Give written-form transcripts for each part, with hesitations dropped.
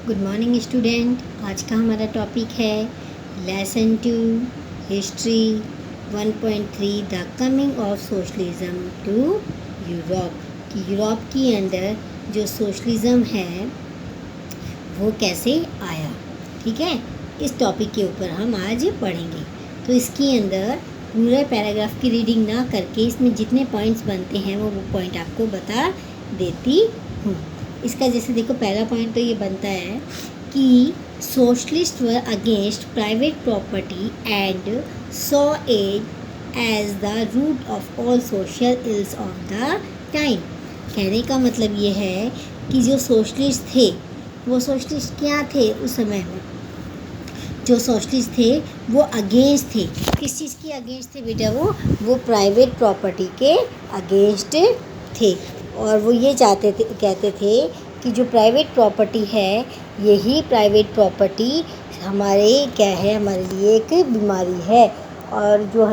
Good morning student. आज का हमारा टॉपिक है lesson 2 history 1.3 the coming of socialism to Europe. कि यूरोप के अंदर जो सोशलिज्म है वो कैसे आया। ठीक है, इस टॉपिक के ऊपर हम आज पढ़ेंगे। तो इसके अंदर पूरा पैराग्राफ की रीडिंग ना करके इसमें जितने पॉइंट्स बनते हैं वो पॉइंट आपको बता देती हूँ। इसका जैसे देखो, पहला पॉइंट तो ये बनता है कि socialist were against private property and saw it as the root of all social ills of the time. कहने का मतलब ये है कि जो सोशलिस्ट थे वो सोशलिस्ट क्या थे उस समय में। जो सोशलिस्ट थे वो अगेंस्ट थे। किस चीज़ के अगेंस्ट थे बेटा? वो प्राइवेट प्रॉपर्टी के अगेंस्ट थे। और वो ये कहते थे कि जो प्राइवेट प्रॉपर्टी है, यही प्राइवेट प्रॉपर्टी हमारे लिए एक बीमारी है और जो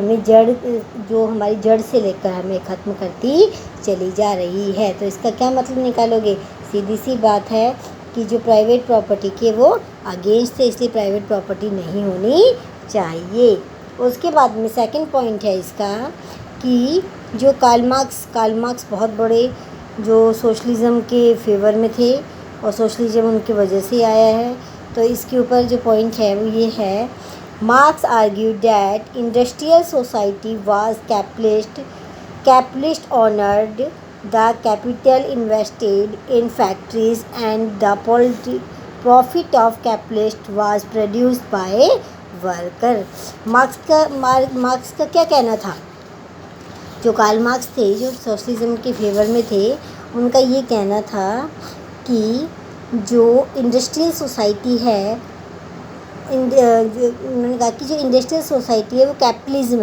हमारी जड़ से लेकर हमें ख़त्म करती चली जा रही है। तो इसका क्या मतलब निकालोगे? सीधी सी बात है कि जो प्राइवेट प्रॉपर्टी के वो अगेंस्ट थे, इसलिए प्राइवेट प्रॉपर्टी नहीं होनी चाहिए। उसके बाद में सेकंड पॉइंट है इसका कि जो कार्ल मार्क्स बहुत बड़े जो सोशलिज़म के फेवर में थे और सोशलिज़म उनकी वजह से आया है। तो इसके ऊपर जो पॉइंट है वो ये है, marks argued that industrial society was capitalist honoured the capital invested in factories and the profit of capitalist was produced by worker. Marks का क्या कहना था? जो कार्ल मार्क्स थे, जो सोशलिज़म के फेवर में थे, उनका ये कहना था कि जो इंडस्ट्रियल सोसाइटी है, उन्होंने कहा कि जो इंडस्ट्रियल सोसाइटी है वो कैपिटलिज्म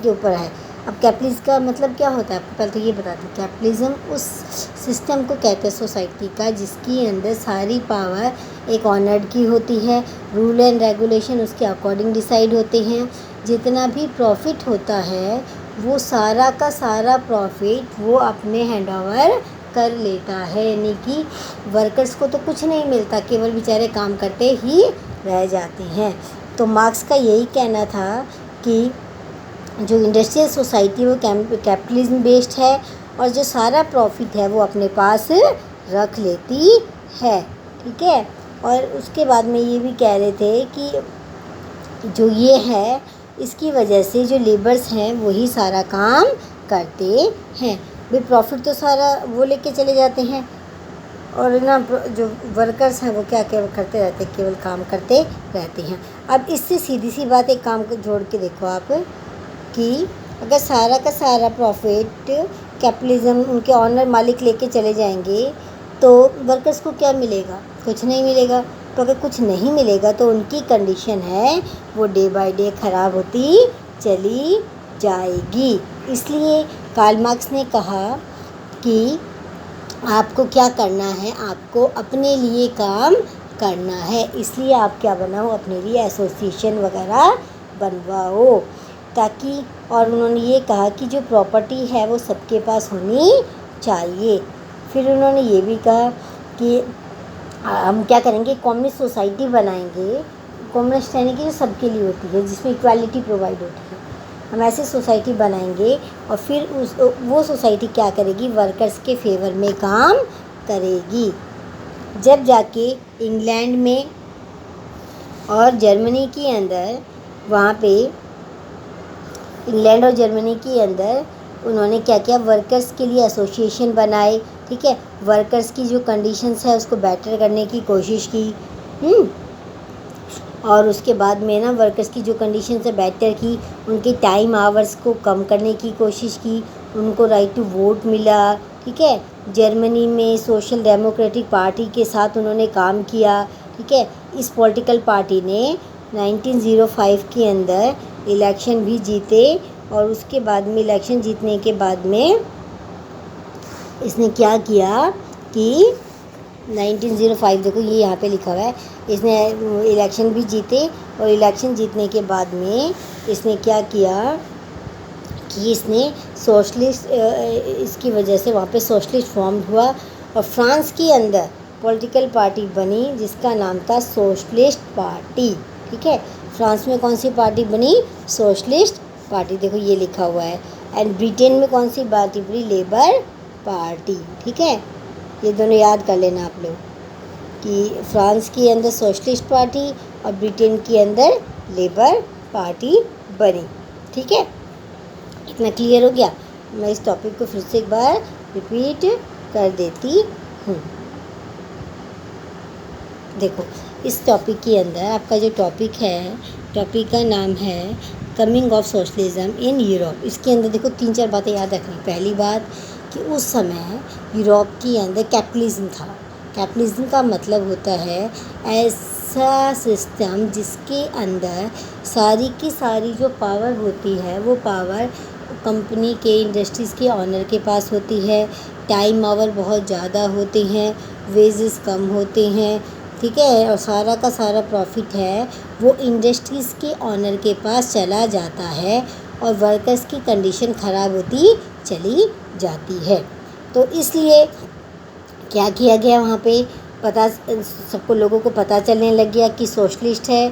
के ऊपर है। अब कैपिटलिज्म का मतलब क्या होता है आपको पहले तो ये बता दें। कैपिटलिज्म उस सिस्टम को कहते हैं सोसाइटी का जिसके अंदर सारी पावर एक ऑनर्ड की होती है, रूल एंड रेगुलेशन उसके अकॉर्डिंग डिसाइड होते हैं। जितना भी प्रॉफिट होता है वो सारा का सारा प्रॉफिट वो अपने हैंड ओवर कर लेता है, यानी कि वर्कर्स को तो कुछ नहीं मिलता, केवल बेचारे काम करते ही रह जाते हैं। तो मार्क्स का यही कहना था कि जो इंडस्ट्रियल सोसाइटी वो कैपिटलिज्म बेस्ड है और जो सारा प्रॉफिट है वो अपने पास रख लेती है। ठीक है, और उसके बाद में ये भी कह रहे थे कि जो ये है इसकी वजह से जो लेबर्स हैं वही सारा काम करते हैं। भाई प्रॉफिट तो सारा वो लेके चले जाते हैं और ना जो वर्कर्स हैं वो क्या केवल करते रहते हैं, केवल काम करते रहते हैं। अब इससे सीधी सी बात एक काम को जोड़ के देखो आप कि अगर सारा का सारा प्रॉफिट कैपिटलिज्म उनके ऑनर मालिक लेके चले जाएंगे तो वर्कर्स को क्या मिलेगा? कुछ नहीं मिलेगा। तो अगर कुछ नहीं मिलेगा तो उनकी कंडीशन है वो डे बाय डे ख़राब होती चली जाएगी। इसलिए कार्ल मार्क्स ने कहा कि आपको क्या करना है, आपको अपने लिए काम करना है। इसलिए आप क्या बनाओ, अपने लिए एसोसिएशन वगैरह बनवाओ ताकि, और उन्होंने ये कहा कि जो प्रॉपर्टी है वो सबके पास होनी चाहिए। फिर उन्होंने ये भी कहा कि हम क्या करेंगे, कम्युनिस्ट सोसाइटी बनाएंगे। कम्युनिस्ट यानी कि जो सबके लिए होती है, जिसमें इक्वालिटी प्रोवाइड होती है, हम ऐसी सोसाइटी बनाएंगे और फिर वो सोसाइटी क्या करेगी, वर्कर्स के फेवर में काम करेगी। जब जाके इंग्लैंड में और जर्मनी के अंदर, वहाँ पे इंग्लैंड और जर्मनी के अंदर उन्होंने क्या किया, वर्कर्स के लिए एसोसिएशन बनाए। ठीक है, वर्कर्स की जो कंडीशंस है उसको बेटर करने की कोशिश की। और उसके बाद में ना वर्कर्स की जो कंडीशंस है बेटर की, उनके टाइम आवर्स को कम करने की कोशिश की, उनको राइट टू वोट मिला। ठीक है, जर्मनी में सोशल डेमोक्रेटिक पार्टी के साथ उन्होंने काम किया। ठीक है, इस पॉलिटिकल पार्टी ने 1905 के अंदर इलेक्शन भी जीते और उसके बाद में इलेक्शन जीतने के बाद में इसने क्या किया कि 1905, देखो ये यहाँ पे लिखा हुआ है, इसने इलेक्शन भी जीते और इलेक्शन जीतने के बाद में इसने क्या किया कि इसने सोशलिस्ट, इसकी वजह से वहाँ पे सोशलिस्ट फॉर्म हुआ और फ्रांस के अंदर पॉलिटिकल पार्टी बनी जिसका नाम था सोशलिस्ट पार्टी। ठीक है, फ्रांस में कौन सी पार्टी बनी? Socialist party. देखो ये लिखा हुआ है। एंड ब्रिटेन में कौन सी पार्टी बनी? Labour party. ठीक है, ये दोनों याद कर लेना आप लोग कि फ्रांस के अंदर सोशलिस्ट पार्टी और ब्रिटेन के अंदर लेबर पार्टी बनी। ठीक है, इतना क्लियर हो गया? मैं इस टॉपिक को फिर से एक बार रिपीट कर देती हूँ। देखो, इस टॉपिक के अंदर आपका जो टॉपिक है, टॉपिक का नाम है coming of socialism in Europe. इसके अंदर देखो 3-4 बातें याद रखनी। पहली बात कि उस समय यूरोप के अंदर कैपिटलिज्म था। कैपिटलिज्म का मतलब होता है ऐसा सिस्टम जिसके अंदर सारी की सारी जो पावर होती है वो पावर कंपनी के, इंडस्ट्रीज़ के ऑनर के पास होती है। टाइम आवर बहुत ज़्यादा होते हैं, वेजेस कम होते हैं। ठीक है, और सारा का सारा प्रॉफिट है वो इंडस्ट्रीज़ के ऑनर के पास चला जाता है और वर्कर्स की कंडीशन ख़राब होती चली जाती है। तो इसलिए क्या किया गया वहाँ पे, पता सबको लोगों को पता चलने लग गया कि सोशलिस्ट है,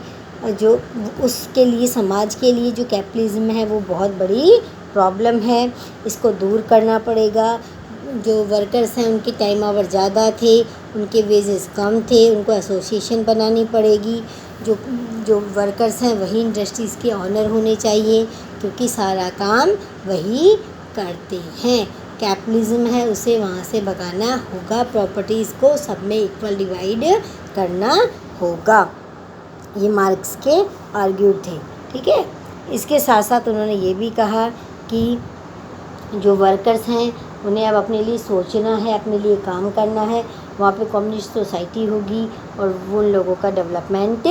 जो उसके लिए, समाज के लिए जो कैपिटलिज्म है वो बहुत बड़ी प्रॉब्लम है, इसको दूर करना पड़ेगा। जो वर्कर्स हैं उनके टाइम आवर ज़्यादा थे, उनके वेजेस कम थे, उनको एसोसिएशन बनानी पड़ेगी। जो जो वर्कर्स हैं वही इंडस्ट्रीज़ के ऑनर होने चाहिए क्योंकि सारा काम वही करते हैं। कैपिटलिज्म है उसे वहाँ से भगाना होगा, प्रॉपर्टीज़ को सब में इक्वल डिवाइड करना होगा। ये मार्क्स के आर्ग्यूड थे। ठीक है, इसके साथ साथ उन्होंने ये भी कहा कि जो वर्कर्स हैं उन्हें अब अपने लिए सोचना है, अपने लिए काम करना है। वहाँ पे कम्युनिस्ट सोसाइटी होगी और उन लोगों का डेवलपमेंट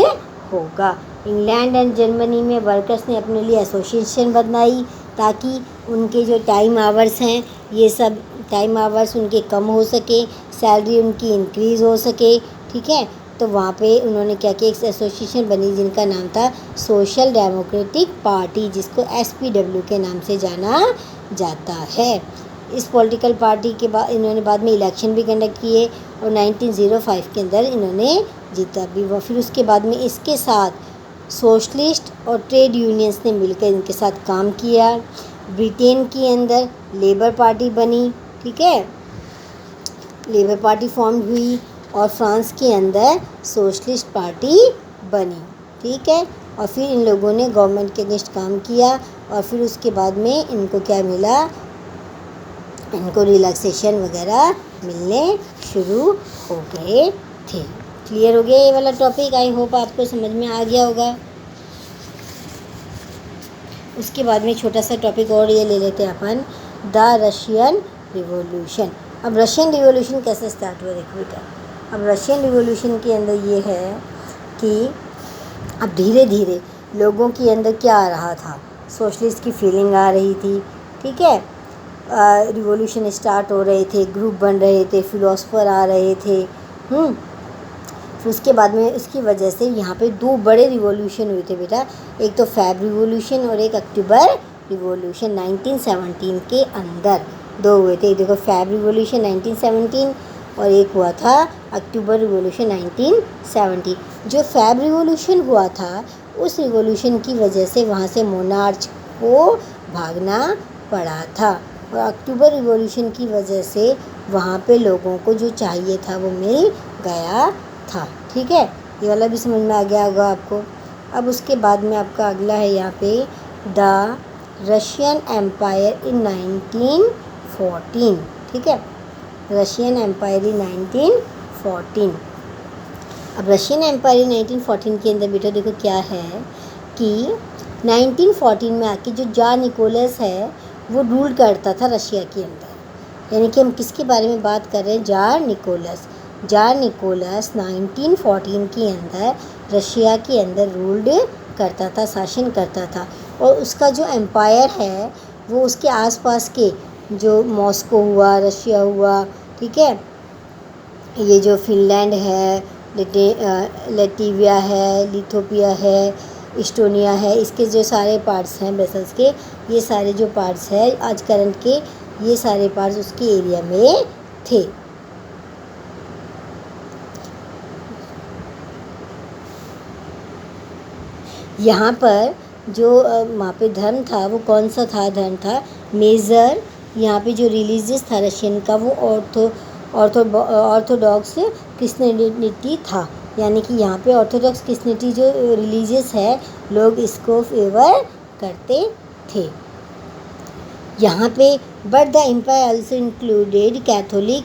होगा। इंग्लैंड एंड जर्मनी में वर्कर्स ने अपने लिए एसोसिएशन बनाई ताकि उनके जो टाइम आवर्स हैं, ये सब टाइम आवर्स उनके कम हो सके, सैलरी उनकी इंक्रीज़ हो सके। ठीक है, तो वहाँ पे उन्होंने क्या किया, एक एसोसिएशन बनी जिनका नाम था सोशल डेमोक्रेटिक पार्टी, जिसको SPW के नाम से जाना जाता है। इस पॉलिटिकल पार्टी के बाद इन्होंने बाद में इलेक्शन भी कंडक्ट किए और 1905 के अंदर इन्होंने जीता भी। फिर उसके बाद में इसके साथ सोशलिस्ट और ट्रेड यूनियंस ने मिलकर इनके साथ काम किया। ब्रिटेन के अंदर लेबर पार्टी बनी। ठीक है, लेबर पार्टी फॉर्म हुई और फ्रांस के अंदर सोशलिस्ट पार्टी बनी। ठीक है, और फिर इन लोगों ने गवर्नमेंट के अगेंस्ट काम किया और फिर उसके बाद में इनको क्या मिला, इनको रिलैक्सेशन वगैरह मिलने शुरू हो गए थे। क्लियर हो गया ये वाला टॉपिक? आई होप आपको समझ में आ गया होगा। उसके बाद में छोटा सा टॉपिक और ये ले लेते हैं अपन, द रशियन रिवॉल्यूशन। अब रशियन रिवॉल्यूशन कैसे स्टार्ट हुआ देखो बेटा। अब रशियन रिवॉल्यूशन के अंदर ये है कि अब धीरे धीरे लोगों के अंदर क्या आ रहा था, सोशलिस्ट की फीलिंग आ रही थी। ठीक है, रिवॉल्यूशन स्टार्ट हो रहे थे, ग्रुप बन रहे थे, फिलोसफर आ रहे थे। फिर उसके बाद में उसकी वजह से यहाँ पे 2 बड़े रिवॉल्यूशन हुए थे बेटा, एक तो फैब रिवॉल्यूशन और एक अक्टूबर रिवॉल्यूशन 1917 के अंदर 2 हुए थे। देखो, फैब रिवॉल्यूशन 1917 और एक हुआ था अक्टूबर रिवॉल्यूशन 1970। जो फैब रिवॉल्यूशन हुआ था उस रिवॉल्यूशन की वजह से वहाँ से मोनार्च को भागना पड़ा था और अक्टूबर रिवॉल्यूशन की वजह से वहाँ पे लोगों को जो चाहिए था वो मिल गया था। ठीक है, ये वाला भी समझ में आ गया होगा आपको। अब उसके बाद में आपका अगला है यहाँ पे द रशियन एम्पायर इन 1914। ठीक है, रशियन एम्पायर इन 1914। अब रशियन एम्पायर इन 1914 के अंदर बेटा देखो क्या है कि 1914 में आके जो जार निकोलस है वो रूल करता था रशिया के अंदर। यानी कि हम किसके बारे में बात कर रहे हैं, जार निकोलस। जार निकोलस 1914 के अंदर रशिया के अंदर रूल्ड करता था, शासन करता था और उसका जो एम्पायर है वो उसके आसपास के जो मॉस्को हुआ, रशिया हुआ, ठीक है, ये जो फिनलैंड है, लैटविया है, लिथुआनिया है, इस्टोनिया है, इसके जो सारे पार्ट्स हैं ब्रसेल्स के, ये सारे जो पार्ट्स हैं आज करंट के, ये सारे पार्ट्स उसके एरिया में थे। यहाँ पर जो वहाँ पे धर्म था वो कौन सा था, धर्म था मेजर। यहाँ पे जो रिलीजियस था रशियन का वो ऑर्थोडॉक्स क्रिश्चियनिटी था, यानी कि यहाँ पे ऑर्थोडॉक्स क्रिश्चियनिटी जो रिलीजियस है लोग इसको फेवर करते थे। यहाँ पे but the empire also included Catholic,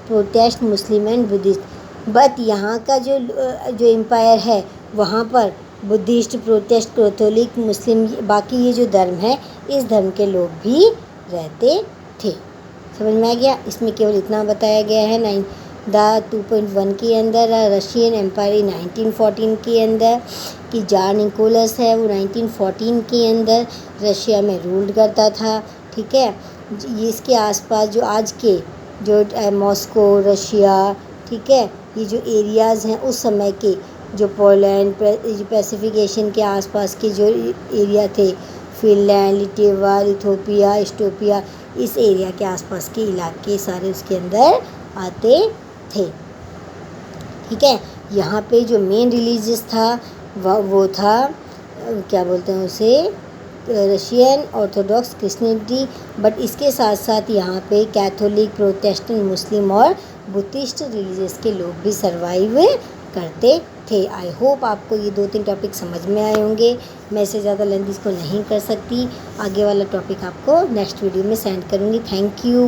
protest, Muslim and Buddhist. But यहाँ का जो एम्पायर है वहाँ पर बुद्धिस्ट, प्रोटेस्ट, कैथोलिक, मुस्लिम, बाकी ये जो धर्म है इस धर्म के लोग भी रहते थे। समझ में आ गया? इसमें केवल इतना बताया गया है 2.1 के अंदर रशियन एम्पायर 1914 के अंदर कि जार निकोलस है वो 1914 के अंदर रशिया में रूल करता था। ठीक है, ये इसके आसपास जो आज के जो मॉस्को, रशिया, ठीक है, ये जो एरियाज़ हैं उस समय के जो पोलैंड, पैसिफिक एशियन के आसपास के जो एरिया थे, फिनलैंड, लिथुआनिया, इथियोपिया, एस्टोपिया, इस एरिया के आसपास के इलाके सारे उसके अंदर आते थे। ठीक है, यहाँ पे जो मेन रिलीजियस था वो था क्या बोलते हैं उसे, रशियन ऑर्थोडॉक्स क्रिश्चियनिटी। बट इसके साथ साथ यहाँ पे कैथोलिक, प्रोटेस्टेंट, मुस्लिम और बुद्धिस्ट रिलीजियस के लोग भी सर्वाइव करते थे। आई होप आपको ये 2-3 टॉपिक समझ में आए होंगे। मैं इससे ज़्यादा लेंथ इसको नहीं कर सकती। आगे वाला टॉपिक आपको नेक्स्ट वीडियो में सेंड करूँगी। Thank you.